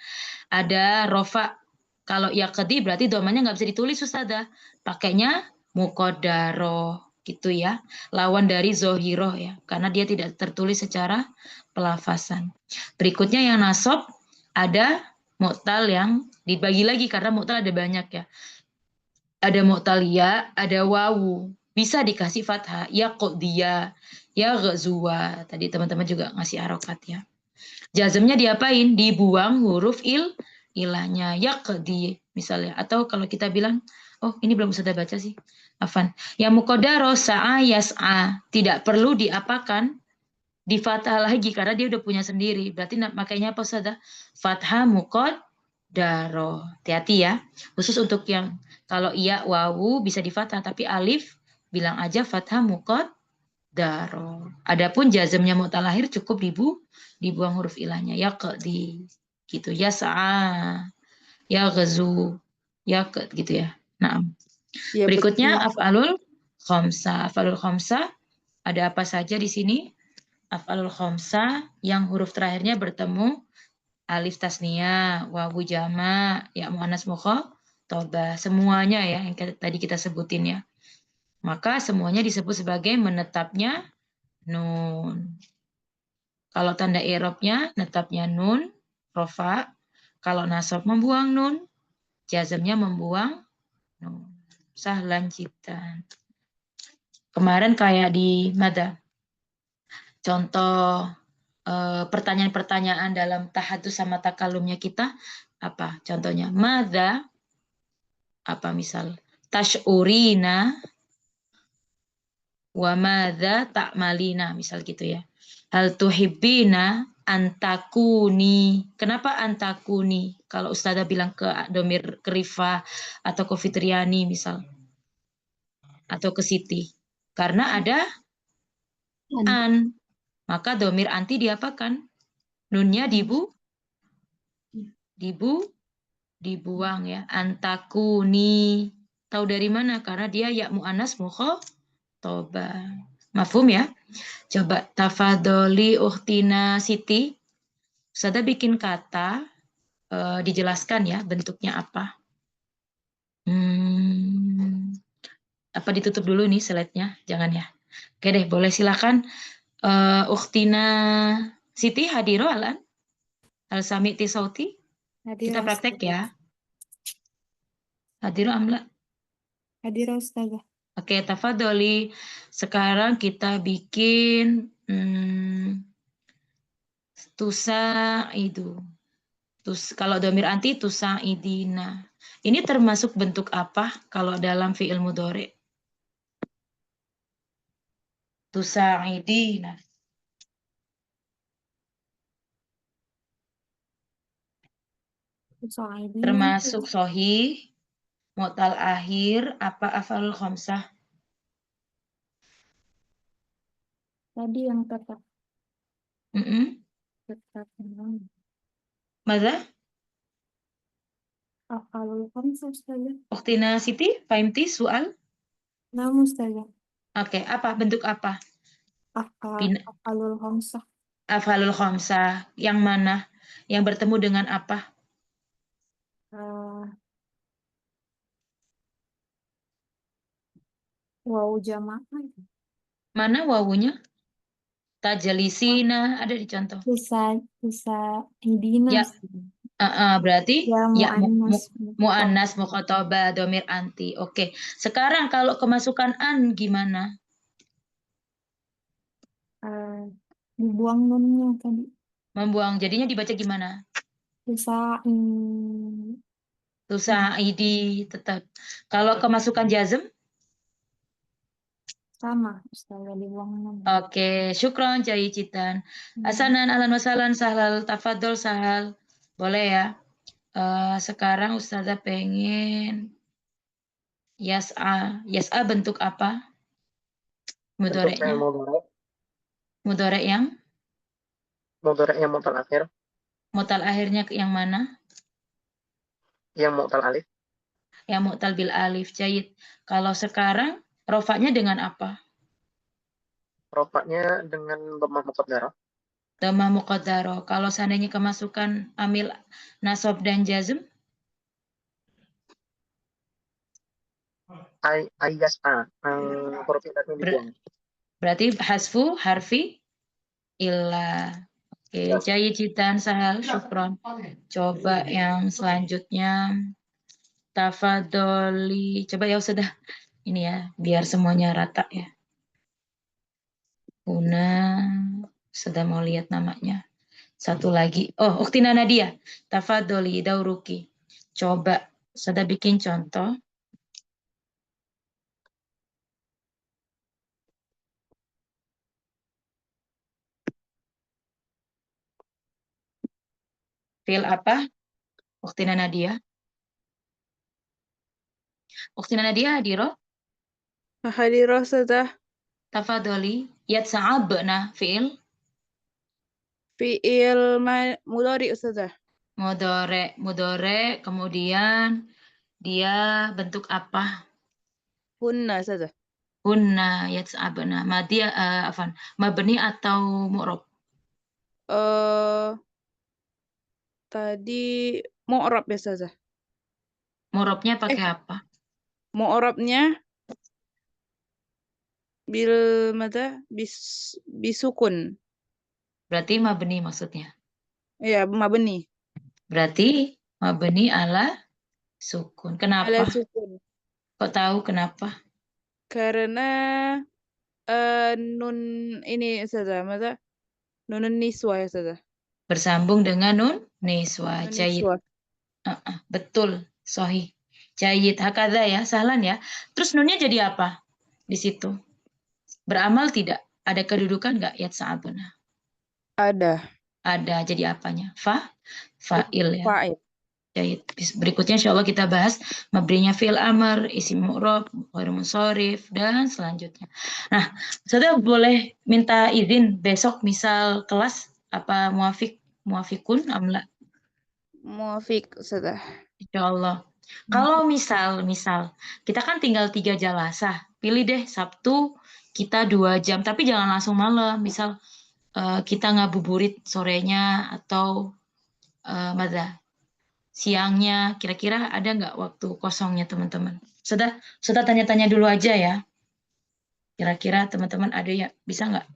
Speaker 1: Ada rofa. Kalau yaqdi berarti domanya nggak bisa ditulis Ustazah. Pakainya muqaddaro gitu ya. Lawan dari zohiroh ya. Karena dia tidak tertulis secara pelafasan. Berikutnya yang nasab ada mu'tal yang dibagi lagi karena mu'tal ada banyak ya. Ada mu'tal ya, ada wawu. bisa dikasih fathah. Yaqdiya, yaghzuwa. Tadi teman-teman juga ngasih harokat ya. Jazmnya diapain? Dibuang huruf ilahnya. Yaqdi misalnya. Atau kalau kita bilang, oh ini belum sudah baca sih. Afan. Ya muqaddaro sa'a yas'a. Tidak perlu diapakan? Di fathah lagi karena dia udah punya sendiri. Berarti makanya apa Ustazah? Fathah muqaddaro. Hati-hati ya. Khusus untuk yang kalau iya wawu bisa di fathah tapi alif bilang aja fathah muqaddaro. Adapun jazmnya mu'tal akhir cukup dibuang huruf ilahnya. Ya di gitu. Ya sa'a. Ya ghazu. Ya gitu ya. Nah.
Speaker 3: Ya,
Speaker 1: Berikutnya
Speaker 3: betul.
Speaker 1: af'alul khamsah. Af'alul khamsah ada apa saja di sini? Af'alul khamsah yang huruf terakhirnya bertemu alif tasniyah, wawu jama, ya muannas mukhatabah. Semuanya ya yang tadi kita sebutin ya. Maka semuanya disebut sebagai menetapnya nun. Kalau tanda i'rabnya netapnya nun, rofa. Kalau nasab membuang nun, jazmnya membuang nun. Sahlan jiddan. Kemarin kayak di mada. Contoh pertanyaan-pertanyaan dalam tahadus sama takalumnya kita apa? Contohnya mada apa misal tash'urina wa madza ta'malina misal gitu ya. Hal tuhibbina antakuni. Kenapa antakuni? Kalau Ustazah bilang ke domir Rifa atau ke Fitriani misal atau ke Siti. Karena ada an. Maka domir anti diapakan? Nunnya dibuang ya. Antakuni. Tahu dari mana? Karena dia ya mu'annas mukhatabah. Mafhum ya? Coba tafadoli uhtina Siti. Ustazah bikin kata dijelaskan ya bentuknya apa. Apa ditutup dulu nih slide-nya? Jangan ya. Oke deh, boleh silakan. Uhtina Siti hadiro alan. Al sami'ti sauti. Kita praktek ya. Hadiro amla.
Speaker 3: Hadir Ustazah.
Speaker 1: Oke, tafadholi. Sekarang kita bikin tusa itu. Kalau domir anti tusa idina. Ini termasuk bentuk apa kalau dalam fi'il mudhari? Tusa idina. Termasuk sohih, mu'tal akhir, apa af'alul khamsah?
Speaker 5: Tadi yang tetap. Tetap.
Speaker 1: Mada?
Speaker 3: Af'alul khamsah Ustazah.
Speaker 1: Ukhtina Siti, fahimti soal?
Speaker 3: Nah, Ustazah.
Speaker 1: Oke, apa bentuk apa?
Speaker 3: Af'alul khamsah.
Speaker 1: Af'alul khamsah. Yang mana? Yang bertemu dengan apa?
Speaker 3: Wawu jamaah.
Speaker 1: Mana wawunya? Tajalisina ada di contoh.
Speaker 3: Tusa idina.
Speaker 1: Ya, berarti
Speaker 3: Ya
Speaker 1: mu'annas mukhatabah domir anti. Oke. Sekarang kalau kemasukan an gimana?
Speaker 3: Dibuang nunnya tadi.
Speaker 1: Membuang. Jadinya dibaca gimana? Tusaidi tetap. Kalau kemasukan jazm?
Speaker 3: Sama, Ustazah dibuang nun.
Speaker 1: Oke, syukron Cai Citan. Hasanan ahlan wasalan sahlal tafadhol sahal. Boleh ya. Sekarang Ustazah pengen yas'a. Yas'a bentuk apa? Mudhoreknya. Mudhorek yang?
Speaker 2: Mudhorek yang mu'tal akhir.
Speaker 1: Mu'tal akhirnya yang mana?
Speaker 2: Yang mu'tal alif.
Speaker 1: Yang mu'tal bil alif. Jayid. Kalau sekarang rofaknya dengan apa?
Speaker 2: Rofaknya dengan dhammah muqaddarah.
Speaker 1: Dhammah muqaddarah. Kalau seandainya kemasukan amil nasab dan jazm?
Speaker 2: Ayyas'a. Huruf ilahnya dibuang.
Speaker 1: Berarti hasfu harfi illa. Oke, Jaya Citan Sahal, syukron. Coba yang selanjutnya. Tafadoli. Coba ya sudah. ini ya, biar semuanya rata ya. Una, sedang mau lihat namanya. Satu lagi. Oh, Uktina Nadia. Tafadoli dauruki. Coba, sudah bikin contoh. Fil apa? Uktina Nadia. Uktina Nadia hadiro.
Speaker 4: Hadirah Ustazah.
Speaker 1: Tafadoli. Yatsa'abna fi'il.
Speaker 4: Fi'il mudhari Ustazah.
Speaker 1: Mudore, kemudian dia bentuk apa?
Speaker 4: Hunna Ustazah.
Speaker 1: Hunna yats'abna. Madia afan, mabni atau mu'rob?
Speaker 4: Tadi mu'rab ya Ustazah.
Speaker 1: Mu'robnya pakai apa?
Speaker 4: Mu'rabnya bil bisukun.
Speaker 1: Berarti mabni maksudnya.
Speaker 4: Iya, mabni.
Speaker 1: Berarti mabni ala sukun.
Speaker 4: Ala
Speaker 1: Kenapa?
Speaker 4: sukun.
Speaker 1: Kok tahu kenapa?
Speaker 4: Karena nun ini Ustazah, nunun niswa ya Ustazah.
Speaker 1: Bersambung dengan nun niswa.
Speaker 4: Nun
Speaker 1: Jayid.
Speaker 4: niswa.
Speaker 1: Betul. Sahih. Jayid. Hakadha ya. Sahlan ya. Terus nunnya jadi apa? Di situ. Beramal tidak? Ada kedudukan nggak? Yatsa'abna.
Speaker 4: Ada.
Speaker 1: Ada. Jadi apanya? Fa'il ya.
Speaker 4: Fa'il.
Speaker 1: Jayid. Berikutnya insya Allah kita bahas mabninya fi'il amr, isim mu'rab, ghair munsharif, dan selanjutnya. Nah, Ustazah boleh minta izin besok misal kelas apa muafikun amla?
Speaker 4: Muafiq Ustazah.
Speaker 1: Insya Allah. Kalau misal kita kan tinggal 3 jalasah, pilih deh Sabtu kita 2 jam, tapi jangan langsung malam. Misal kita ngabuburit sorenya atau siangnya, kira-kira ada nggak waktu kosongnya teman-teman? Sudah tanya-tanya dulu aja ya. Kira-kira teman-teman ada ya, bisa nggak?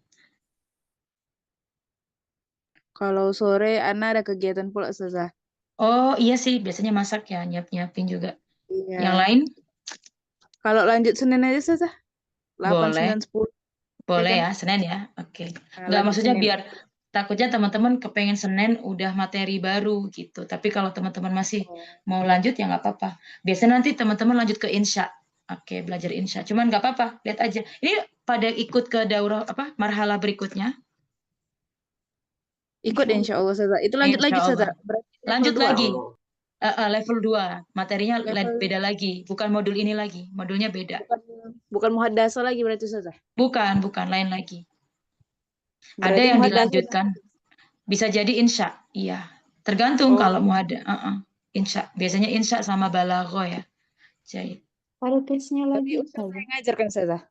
Speaker 4: Kalau sore Ana ada kegiatan pula Ustazah.
Speaker 1: Oh iya sih, biasanya masak ya, nyiapin juga.
Speaker 4: Iya.
Speaker 1: Yang lain?
Speaker 4: Kalau lanjut Senin aja Ustazah. 8,
Speaker 1: Boleh.
Speaker 4: 9, 10.
Speaker 1: Boleh
Speaker 4: Ya
Speaker 1: ya, Senin ya. Oke.
Speaker 4: Nah,
Speaker 1: Nggak,
Speaker 4: lanjut
Speaker 1: maksudnya
Speaker 4: Senin.
Speaker 1: biar takutnya teman-teman kepengen Senin udah materi baru gitu. Tapi kalau teman-teman masih mau lanjut ya nggak apa-apa. Biasanya nanti teman-teman lanjut ke insya. Oke, belajar insya. Cuman nggak apa-apa, lihat aja. Ini pada ikut ke daurah marhalah berikutnya.
Speaker 4: Ikut insya Allah Ustazah. Itu lanjut lagi
Speaker 1: Insya
Speaker 4: Ustazah.
Speaker 1: Allah.
Speaker 4: Berarti
Speaker 1: Lanjut
Speaker 4: level 2.
Speaker 1: lagi. Level 2. Materinya
Speaker 4: Level-
Speaker 1: beda lagi. Bukan modul ini lagi. Modulnya beda.
Speaker 4: Bukan muhadasa lagi berarti Ustazah.
Speaker 1: Bukan. Lain lagi. Ada
Speaker 4: Berarti
Speaker 1: yang
Speaker 4: muhadasa.
Speaker 1: dilanjutkan. Bisa jadi insya. Iya. Tergantung kalau mau ada. Insya. Biasanya insya sama balagho ya. Jadi.
Speaker 3: Ada tesnya
Speaker 4: Tapi
Speaker 3: lagi.
Speaker 4: Ustazah yang ngajar kan Ustazah?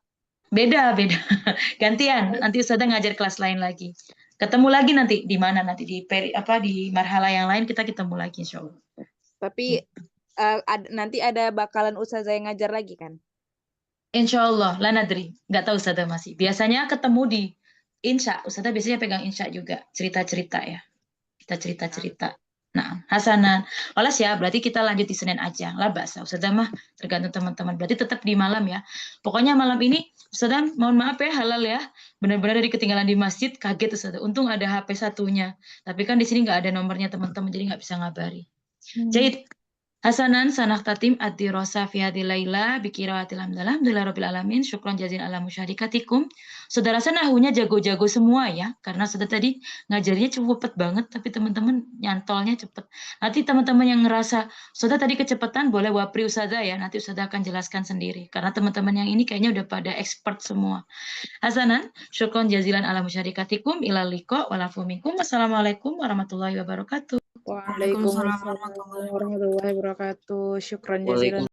Speaker 1: Beda. Gantian. Nanti Ustazah ngajar kelas lain lagi. Ketemu lagi nanti di mana nanti di marhala yang lain kita ketemu lagi insya Allah.
Speaker 4: Tapi nanti ada bakalan Ustazah yang ngajar lagi kan?
Speaker 1: Insya Allah, la nadri. Nggak tahu Ustazah masih. Biasanya ketemu di insya. Ustazah biasanya pegang insya juga. Cerita-cerita ya. Kita cerita-cerita. Nah, Hasanan. Olas ya, berarti kita lanjut di Senin aja. Lah bahasa. Ustazah mah tergantung teman-teman. Berarti tetap di malam ya. Pokoknya malam ini, Ustazah mohon maaf ya, halal ya. Benar-benar dari ketinggalan di masjid, kaget Ustazah. Untung ada HP satunya. Tapi kan di sini nggak ada nomornya teman-teman, jadi nggak bisa ngabari. Jahit. Hasanan sanah tatim ad-dirasa fi hadhil laila bi qiraatil alhamdulillah rabbil alamin. Syukran jazil ala musyarikatikum. Saudara nahunya jago-jago semua ya, karena sudah tadi ngajarnya cepet banget, tapi teman-teman nyantolnya cepet. Nanti teman-teman yang ngerasa sudah tadi kecepatan boleh wapri Ustazah ya, nanti Ustazah akan jelaskan sendiri. Karena teman-teman yang ini kayaknya udah pada expert semua. Hasanan, syukran jazilan ala musyarikatikum ilal liqa wal afu minkum. Wassalamualaikum warahmatullahi wabarakatuh.
Speaker 4: Waalaikumsalam warahmatullahi wabarakatuh. Syukran jazilan.